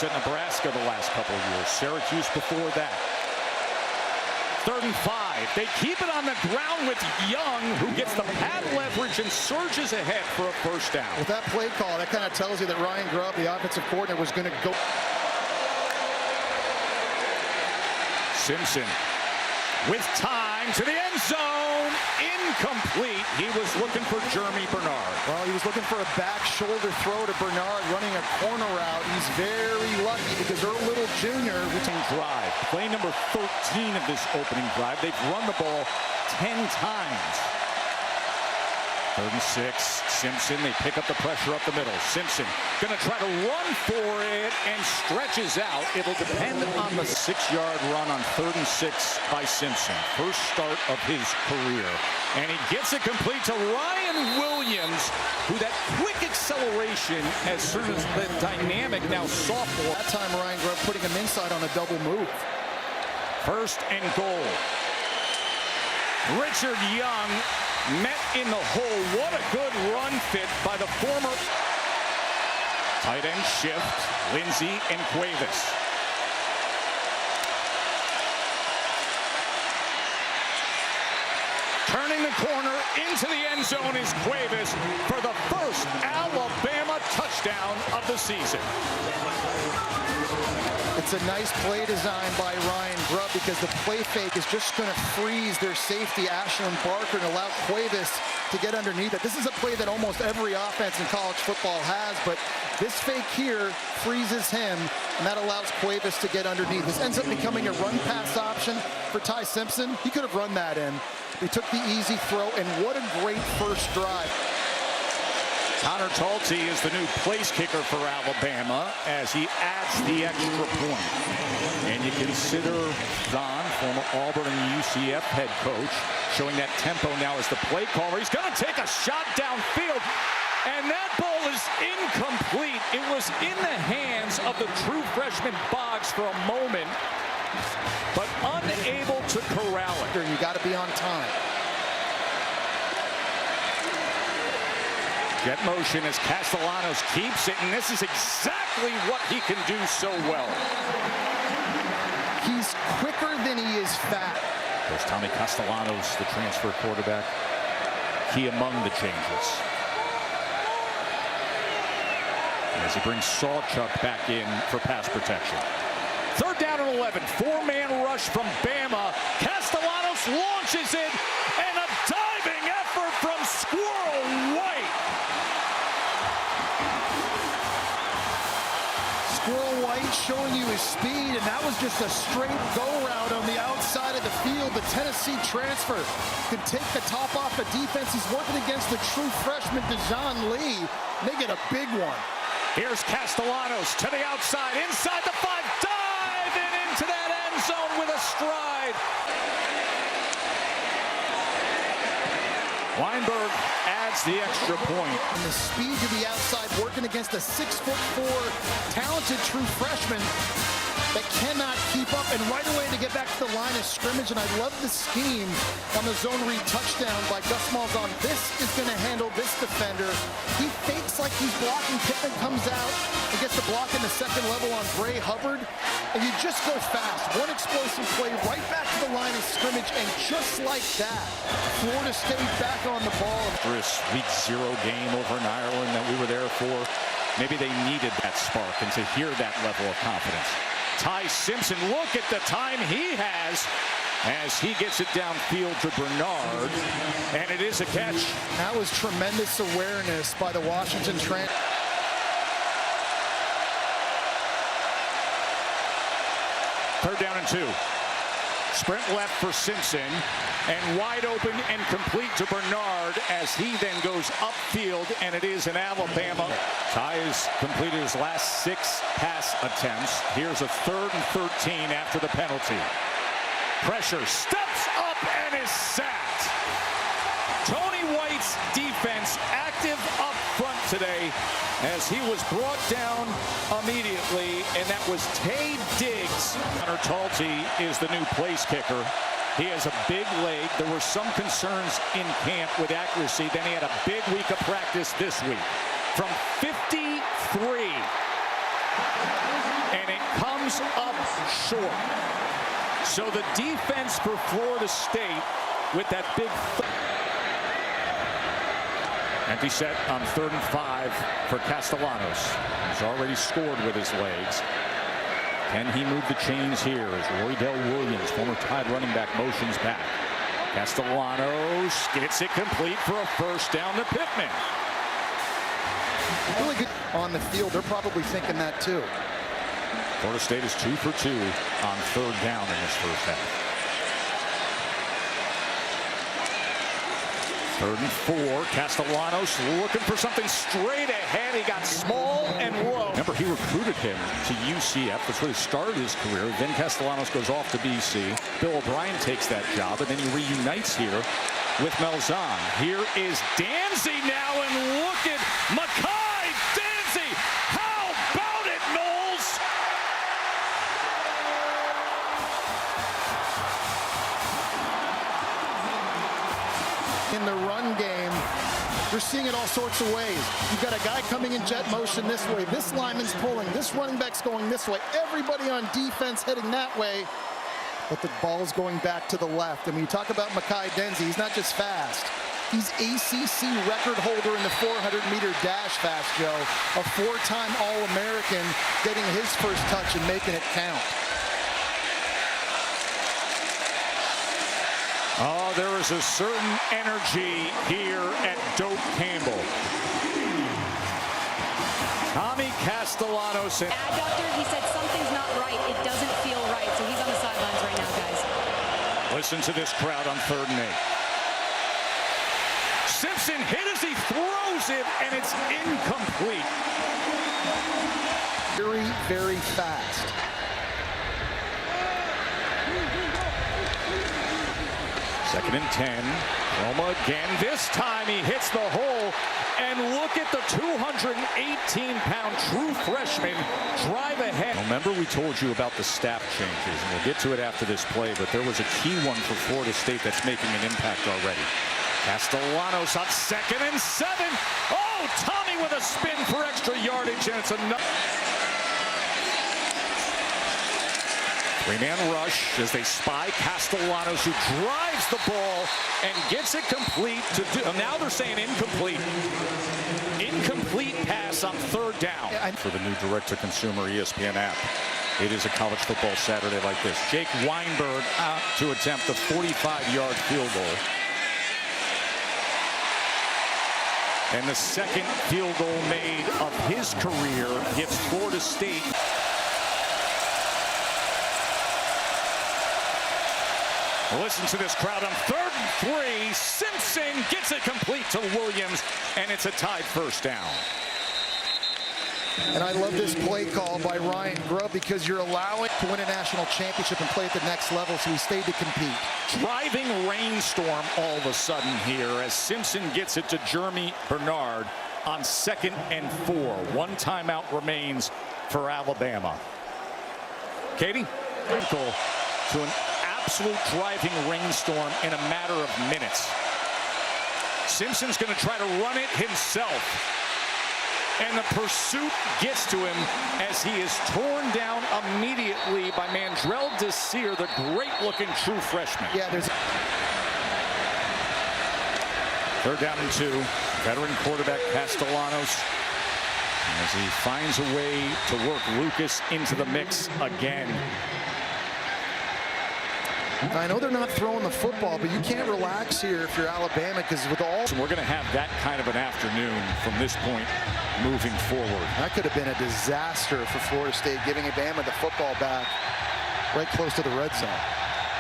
was at Nebraska the last couple of years. Syracuse before that. 3rd and 5. They keep it on the ground with Young, who gets the pad leverage and surges ahead for a first down. With that play call, that kind of tells you that Ryan Grubb, the offensive coordinator, was going to go. Simpson with time to the end zone. Incomplete. He was looking for Jeremy Bernard. Well, he was looking for a back shoulder throw to Bernard running a corner route. He's very lucky because Earl Little Jr. drive. Play number 13 of this opening drive. They've run the ball 10 times. 3rd and 6. Simpson, they pick up the pressure up the middle. Simpson going to try to run for it and stretches out. It'll depend on the 6-yard run on 3rd and 6 by Simpson. First start of his career. And he gets it complete to Ryan Williams, who that quick acceleration as soon as the dynamic now sophomore. That time Ryan Grubb putting him inside on a double move. 1st and goal. Richard Young met in the hole. What a good run fit by the former tight end shift, Lindsey and Cuevas. Turning the corner into the end zone is Cuevas for the first Alabama touchdown of the season. It's a nice play design by Ryan Grubb because the play fake is just going to freeze their safety, Ashlyn Barker, and allow Cuevas to get underneath it. This is a play that almost every offense in college football has, but this fake here freezes him, and that allows Cuevas to get underneath. This ends up becoming a run-pass option for Ty Simpson. He could have run that in. They took the easy throw, and what a great first drive. Connor Talty is the new place kicker for Alabama as he adds the extra point. And you consider Don, former Auburn and UCF head coach, showing that tempo now as the play caller. He's going to take a shot downfield, and that ball is incomplete. It was in the hands of the true freshman Boggs for a moment, but unable to corral it. You got to be on time. Jet motion as Castellanos keeps it, and this is exactly what he can do so well. He's quicker than he is fat. There's Tommy Castellanos, the transfer quarterback, key among the changes. As he brings Sawchuk back in for pass protection. 3rd down and 11, 4-man rush from Bama. Castellanos launches it, and a diving effort from Squirrel White. Squirrel White showing you his speed, and that was just a straight go route on the outside of the field. The Tennessee transfer can take the top off the defense. He's working against the true freshman Dejon Lee. They get a big one. Here's Castellanos to the outside, inside the 5, diving into that end zone with a stride. Weinberg adds the extra point. And the speed to the outside, working against a 6'4" talented true freshman that cannot keep up, and right away to get back to the line of scrimmage. And I love the scheme on the zone read touchdown by Gus Malzahn. This is going to handle this defender. He fakes like he's blocking. Pittman comes out and gets the block in the second level on Bray Hubbard, and you just go fast. One explosive play right back to the line of scrimmage, and just like that, Florida State back on the ball. This week 0 game over in Ireland that we were there for, maybe they needed that spark and to hear that level of confidence. Ty Simpson, look at the time he has as he gets it downfield to Bernard, and it is a catch. That was tremendous awareness by the Washington transfer. 3rd down and 2. Sprint left for Simpson, and wide open and complete to Bernard as he then goes upfield, and it is an Alabama. Ty has completed his last 6 pass attempts. Here's a 3rd and 13 after the penalty. Pressure, steps up and is sacked. Tony White's defense active up front today as he was brought down immediately, and that was Tay Diggs. Connor Talty is the new place kicker. He has a big leg. There were some concerns in camp with accuracy. Then he had a big week of practice this week. From 53. and it comes up short. So the defense for Florida State with that big empty set on 3rd and 5 for Castellanos. He's already scored with his legs. Can he move the chains here as Roydell Williams, former Tide running back, motions back? Castellanos gets it complete for a first down to Pittman. Really good on the field. They're probably thinking that too. Florida State is 2 for 2 on 3rd down in this first half. 3rd and 4. Castellanos looking for something straight ahead. He got small and low. Remember, he recruited him to UCF. That's where he started his career. Then Castellanos goes off to BC. Bill O'Brien takes that job, and then he reunites here with Malzahn. Here is Danzy now, and look at Mekhi Danzy. How about it, Knowles? In the run game, you're seeing it all sorts of ways. You've got a guy coming in jet motion this way. This lineman's pulling. This running back's going this way. Everybody on defense heading that way. But the ball's going back to the left. And when you talk about Mekhi Danzy, he's not just fast. He's ACC record holder in the 400-meter dash fast, Joe. A 4-time All-American, getting his first touch and making it count. Oh, there is a certain energy here at Doak Campbell. Tommy Castellanos. Adductor, he said something's not right. It doesn't feel right. So he's on the sidelines right now, guys. Listen to this crowd on 3rd and 8. Simpson hit as he throws it, and it's incomplete. Very, very fast. Second and 10. Roma again. This time he hits the hole. And look at the 218-pound true freshman drive ahead. Remember, we told you about the staff changes, and we'll get to it after this play, but there was a key one for Florida State that's making an impact already. Castellanos on 2nd and 7. Oh, Tommy with a spin for extra yardage, and it's enough. 3-man rush as they spy Castellanos, who drives the ball and gets it complete to now they're saying incomplete. Incomplete pass on 3rd down. For the new direct-to-consumer ESPN app, it is a college football Saturday like this. Jake Weinberg out to attempt the 45-yard field goal. And the second field goal made of his career gives Florida State. Listen to this crowd on 3rd and 3. Simpson gets it complete to Williams, and it's a tied first down. And I love this play call by Ryan Grubb because you're allowing to win a national championship and play at the next level, so he stayed to compete. Driving rainstorm all of a sudden here as Simpson gets it to Jeremy Bernard on 2nd and 4. 1 timeout remains for Alabama. Katie? To an absolute driving rainstorm in a matter of minutes. Simpson's going to try to run it himself. And the pursuit gets to him as he is torn down immediately by Mandrell Desir, the great-looking true freshman. Yeah, there's 3rd down and 2. Veteran quarterback Castellanos as he finds a way to work Lucas into the mix again. I know they're not throwing the football, but you can't relax here if you're Alabama, because with all... So we're going to have that kind of an afternoon from this point moving forward. That could have been a disaster for Florida State, giving Alabama the football back right close to the red zone.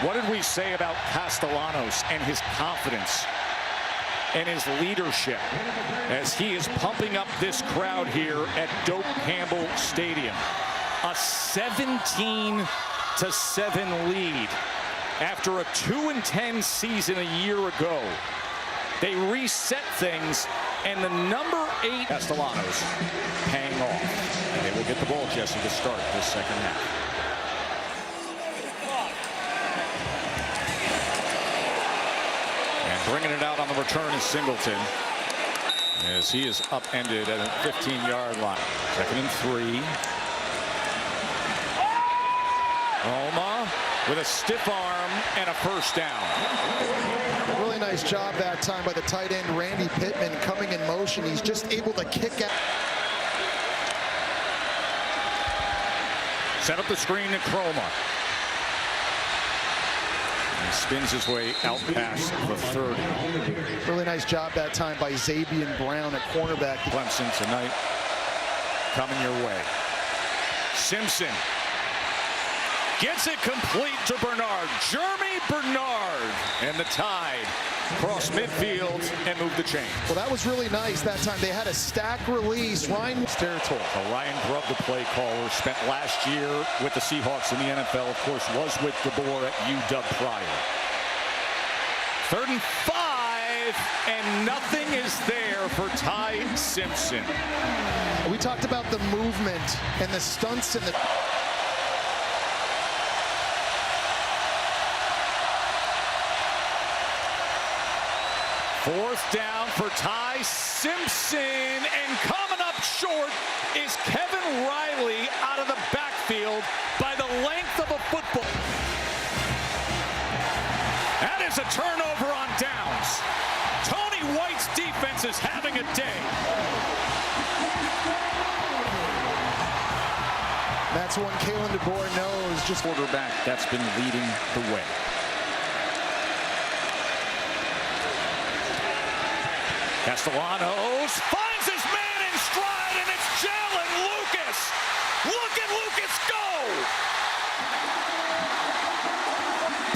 What did we say about Castellanos and his confidence and his leadership as he is pumping up this crowd here at Doak Campbell Stadium? A 17-7 lead. After a 2-10 season a year ago, they reset things, and the number 8 Castellanos paying off. And they will get the ball, Jesse, to start this second half. And bringing it out on the return is Singleton, as he is upended at a 15-yard line. 2nd and 3. Roma with a stiff arm and a first down. Really nice job that time by the tight end, Randy Pittman, coming in motion. He's just able to kick out. Set up the screen to Chroma. He spins his way out past the 30. Really nice job that time by Zabian Brown at cornerback. Clemson tonight coming your way. Simpson gets it complete to Bernard. Jeremy Bernard, and the Tide cross midfield and move the chain. Well, that was really nice that time. They had a stack release. Ryan territory. Ryan Grubb, the play caller, spent last year with the Seahawks in the NFL. Of course, was with DeBoer at UW prior. 35, and nothing is there for Ty Simpson. We talked about the movement and the stunts and the... Fourth down for Ty Simpson, and coming up short is Kevin Riley out of the backfield by the length of a football. That is a turnover on downs. Tony White's defense is having a day. That's one Kalen DeBoer knows. Just Quarterback that's been leading the way. Castellanos finds his man in stride, and it's Jalen Lucas. Look at Lucas go!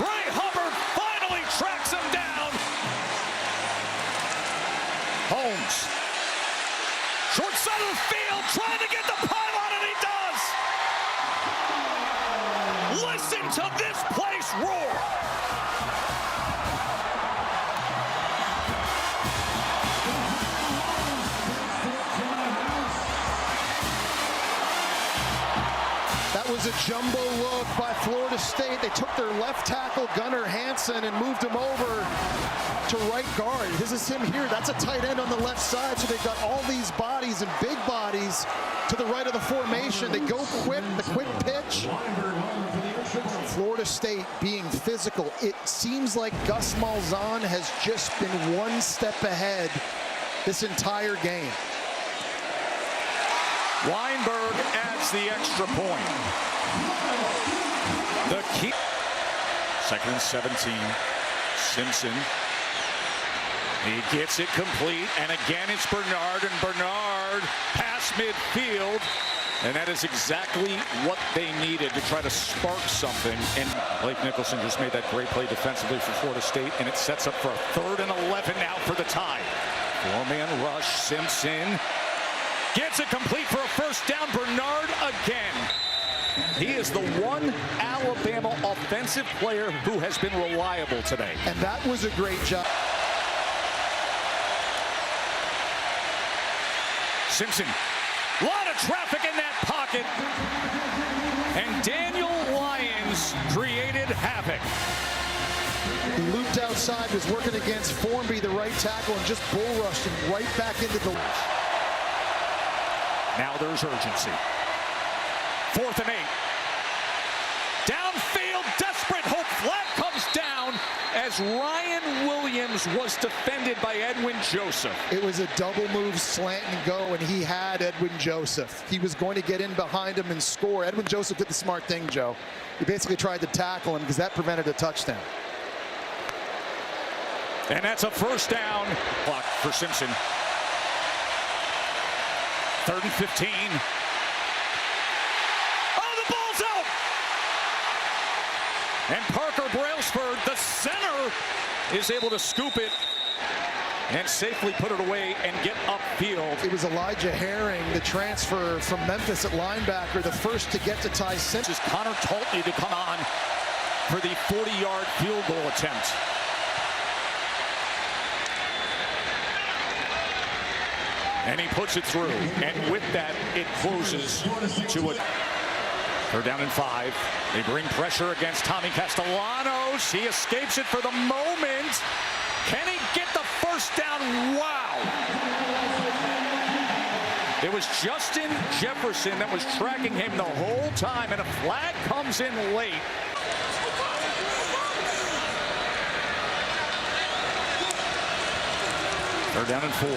Bray Hubbard finally tracks him down. Holmes. Short side of the field, trying to get the pylon, and he does! Listen to this place roar! That was a jumbo look by Florida State. They took their left tackle, Gunnar Hansen, and moved him over to right guard. This is him here. That's a tight end on the left side, so they've got all these bodies and big bodies to the right of the formation. They go quick, the quick pitch. Florida State being physical. It seems like Gus Malzahn has just been one step ahead this entire game. Weinberg adds the extra point. The key. 2nd and 17. Simpson. He gets it complete, and again it's Bernard, and Bernard past midfield. And that is exactly what they needed to try to spark something. And Blake Nicholson just made that great play defensively for Florida State, and it sets up for a 3rd and 11 now for the Tide. 4-man rush. Simpson gets it complete for a first down. Bernard again. He is the one Alabama offensive player who has been reliable today. And that was a great job. Simpson. A lot of traffic in that pocket. And Daniel Lyons created havoc. He looped outside, was working against Formby, the right tackle, and just bull rushed him right back into the... Now there's urgency. 4th and 8. Downfield, desperate hope. Flat comes down as Ryan Williams was defended by Edwin Joseph. It was a double move, slant and go, and he had Edwin Joseph. He was going to get in behind him and score. Edwin Joseph did the smart thing, Joe. He basically tried to tackle him because that prevented a touchdown. And that's a first down. Block for Simpson. 3rd and 15. Oh, the ball's out! And Parker Brailsford, the center, is able to scoop it and safely put it away and get upfield. It was Elijah Herring, the transfer from Memphis at linebacker, the first to get to Ty Simpson. This is Connor Taltney to come on for the 40-yard field goal attempt. And he puts it through. And with that, it closes to a 3rd down and 5. They bring pressure against Tommy Castellanos. He escapes it for the moment. Can he get the first down? Wow. It It was Justin Jefferson that was tracking him the whole time, and a flag comes in late. Third down and 4.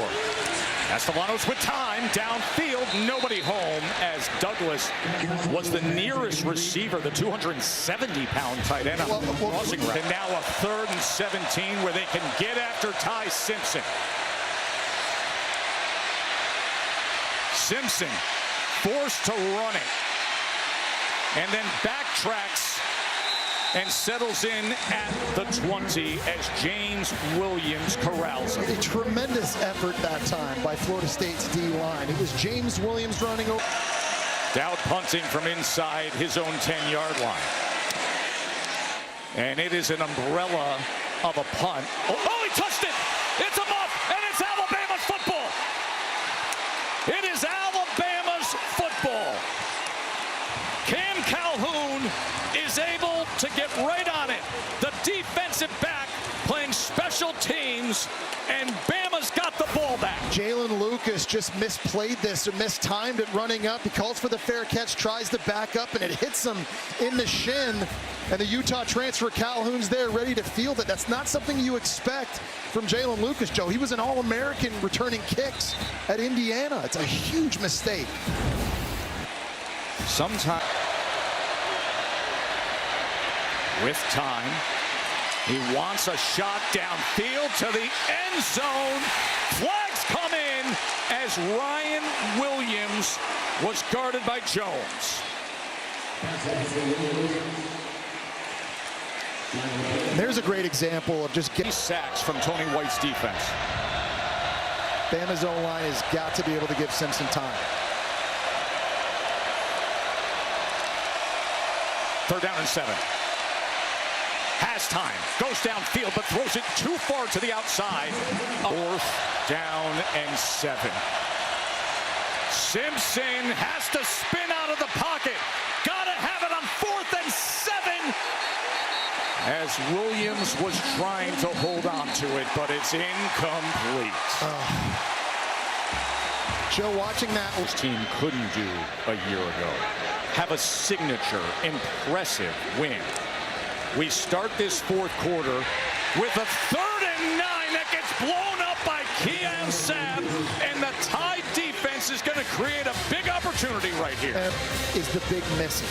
Castellanos with time, downfield, nobody home, as Douglas was the nearest receiver, the 270-pound tight end on the crossing route. And now a 3rd and 17 where they can get after Ty Simpson. Simpson forced to run it, and then backtracks and settles in at the 20 as James Williams corrals him. A tremendous effort that time by Florida State's D-line. It was James Williams running over. Dowd punting from inside his own 10-yard line. And it is an umbrella of a punt. Oh, he touched it! It's a muff, and it's Alabama's football! It is Alabama's football. Cam Calhoun is able to get right on it. The defensive back playing special teams, and Bama's got the ball back. Jalen Lucas just misplayed this or mistimed it running up. He calls for the fair catch, tries to back up, and it hits him in the shin. And the Utah transfer Calhoun's there ready to field it. That's not something you expect from Jalen Lucas, Joe. He was an All-American returning kicks at Indiana. It's a huge mistake. Sometimes with time, he wants a shot downfield to the end zone. Flags come in as Ryan Williams was guarded by Jones. There's a great example of just getting Sacks from Tony White's defense. Bama's own line has got to be able to give Simpson time. 3rd down and 7. Has time, goes downfield, but throws it too far to the outside. 4th down and 7. Simpson has to spin out of the pocket. Gotta have it on 4th and 7. As Williams was trying to hold on to it, but it's incomplete. Joe, watching that. This team couldn't do a year ago. Have a signature, impressive win. We start this 4th quarter with a 3rd and 9 that gets blown up by Keon Sabb, and the Tide defense is going to create a big opportunity right here. Is the big misses.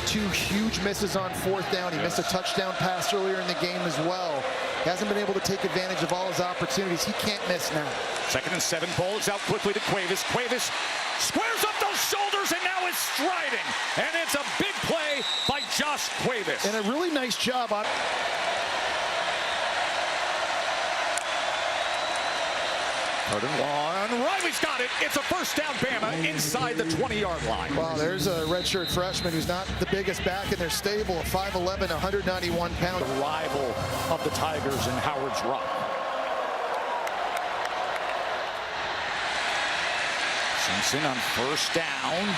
2 huge misses on 4th down. He missed a touchdown pass earlier in the game as well. He hasn't been able to take advantage of all his opportunities. He can't miss now. 2nd and 7, ball is out quickly to Cuevas. Cuevas squares up those shoulders and now is striding. And it's a big play by Josh Cuevas. And a really nice job on. 3rd and 1. Riley's got it. It's a 1st down Bama inside the 20-yard line. Wow, there's a redshirt freshman who's not the biggest back in their stable, a 5'11", 191-pound rival of the Tigers in Howard's Rock. Simpson on 1st down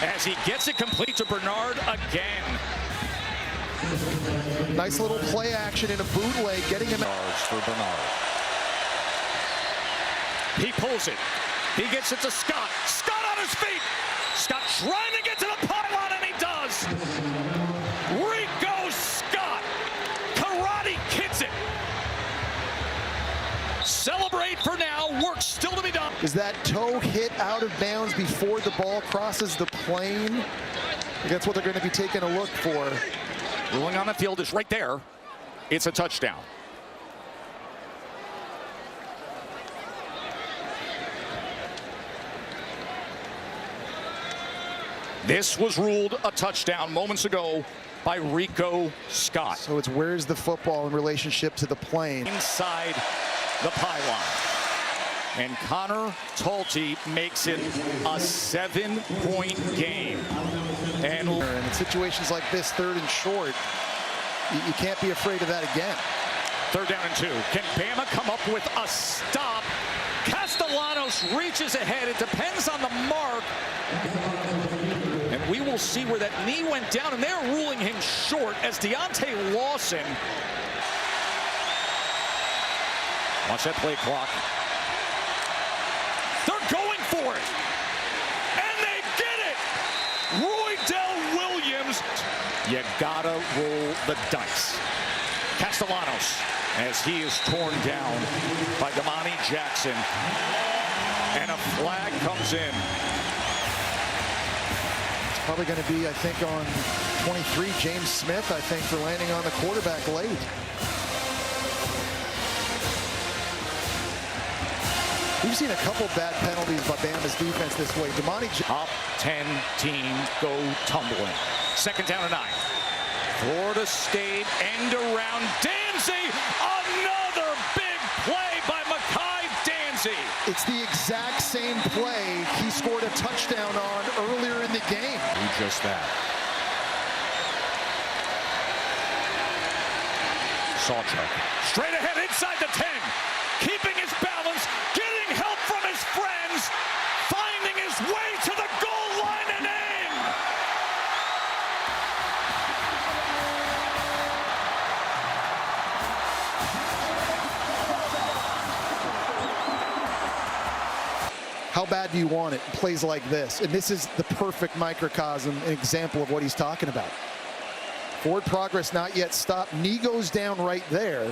as he gets it complete to Bernard again. Nice little play action in a bootleg, getting him yards for Bernard. He pulls it. He gets it to Scott. Scott on his feet. Scott trying to get to the pylon, and he does. Rico Scott. Karate kids it. Celebrate for now. Work still to be done. Is that toe hit out of bounds before the ball crosses the plane? I think that's what they're going to be taking a look for. Ruling on the field is right there. It's a touchdown. This was ruled a touchdown moments ago by Rico Scott. So it's where's the football in relationship to the plane? Inside the pylon. And Connor Talty makes it a 7-point game. And in situations like this, 3rd and short, you can't be afraid of that again. 3rd down and 2. Can Bama come up with a stop? Castellanos reaches ahead. It depends on the mark. And we will see where that knee went down, and they're ruling him short as Deontay Lawson. Watch that play clock. They're going for it. You gotta roll the dice. Castellanos, as he is torn down by Damani Jackson. And a flag comes in. It's probably going to be, I think, on 23, James Smith, I think, for landing on the quarterback late. We've seen a couple bad penalties by Bama's defense this way. Top 10 teams go tumbling. Second down and 9. Florida State end around Danzy. Another big play by Mekhi Danzy. It's the exact same play he scored a touchdown on earlier in the game. Do just that. Sawchuk straight ahead inside the 10. Keeping his balance. Getting help from his friends. Finding his way to the goal line and in. How bad do you want it? Plays like this. And this is the perfect microcosm, an example of what he's talking about. Forward progress not yet stopped. Knee goes down right there.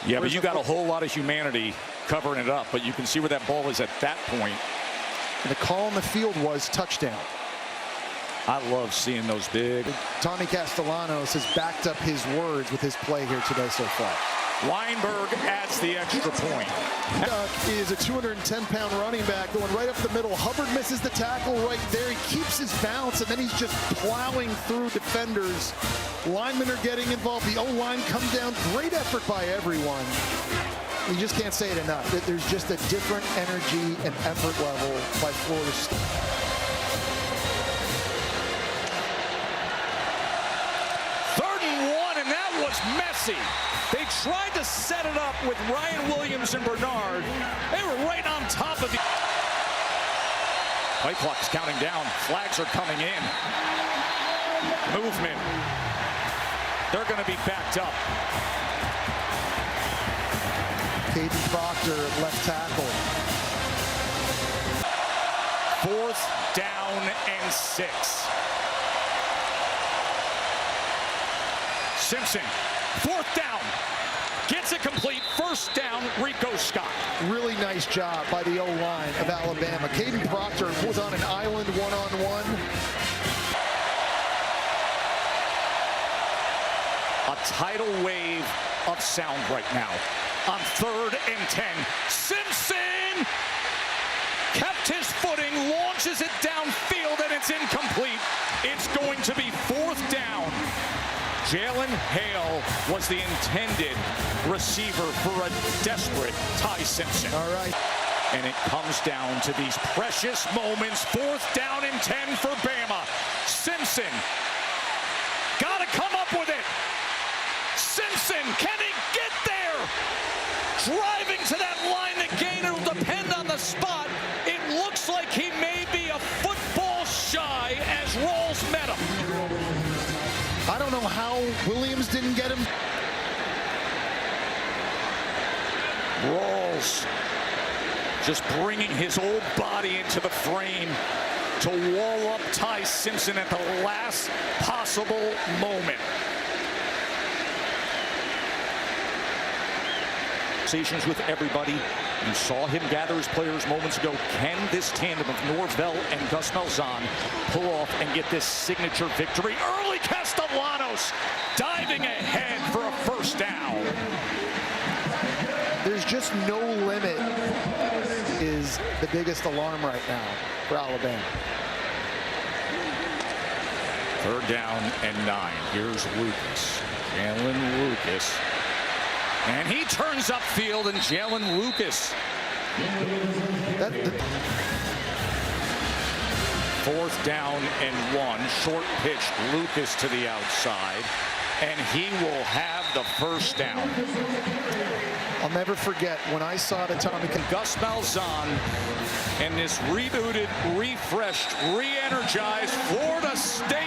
Yeah, but you got a whole lot of humanity covering it up. But you can see where that ball is at that point. And the call on the field was touchdown. I love seeing those big. Tommy Castellanos has backed up his words with his play here today so far. Weinberg adds the extra point. Is a 210-pound running back going right up the middle. Hubbard misses the tackle right there. He keeps his balance, and then he's just plowing through defenders. Linemen are getting involved. The O-line comes down. Great effort by everyone. You just can't say it enough. There's just a different energy and effort level by Florida State. Messy. They tried to set it up with Ryan Williams and Bernard. They were right on top of the... Play clock's counting down. Flags are coming in. Movement. They're going to be backed up. Caden Proctor, left tackle. 4th down and 6. Simpson, 4th down, gets it complete. 1st down, Rico Scott. Really nice job by the O-line of Alabama. Caden Proctor was on an island one-on-one. A tidal wave of sound right now. On 3rd and 10, Simpson kept his footing, launches it downfield, and it's incomplete. It's going to be 4th down. Jalen Hale was the intended receiver for a desperate Ty Simpson. All right. And it comes down to these precious moments. 4th down and 10 for Bama. Simpson got to come up with it. Simpson, can he get there? Driving to that line again. It'll depend on the spot. It looks like he may be a football shy as Rawls met him. I don't know how Williams didn't get him. Rawls just bringing his old body into the frame to wall up Ty Simpson at the last possible moment. Conversations with everybody. You saw him gather his players moments ago. Can this tandem of Norvell and Gus Malzahn pull off and get this signature victory? Early Castellanos diving ahead for a 1st down. There's just no limit is the biggest alarm right now for Alabama. 3rd down and 9. Here's Lucas. Jalen Lucas. And he turns upfield, and Jalen Lucas. 4th down and 1. Short pitch, Lucas to the outside. And he will have the 1st down. I'll never forget when I saw the Tommy Gus Malzahn and this rebooted, refreshed, re-energized Florida State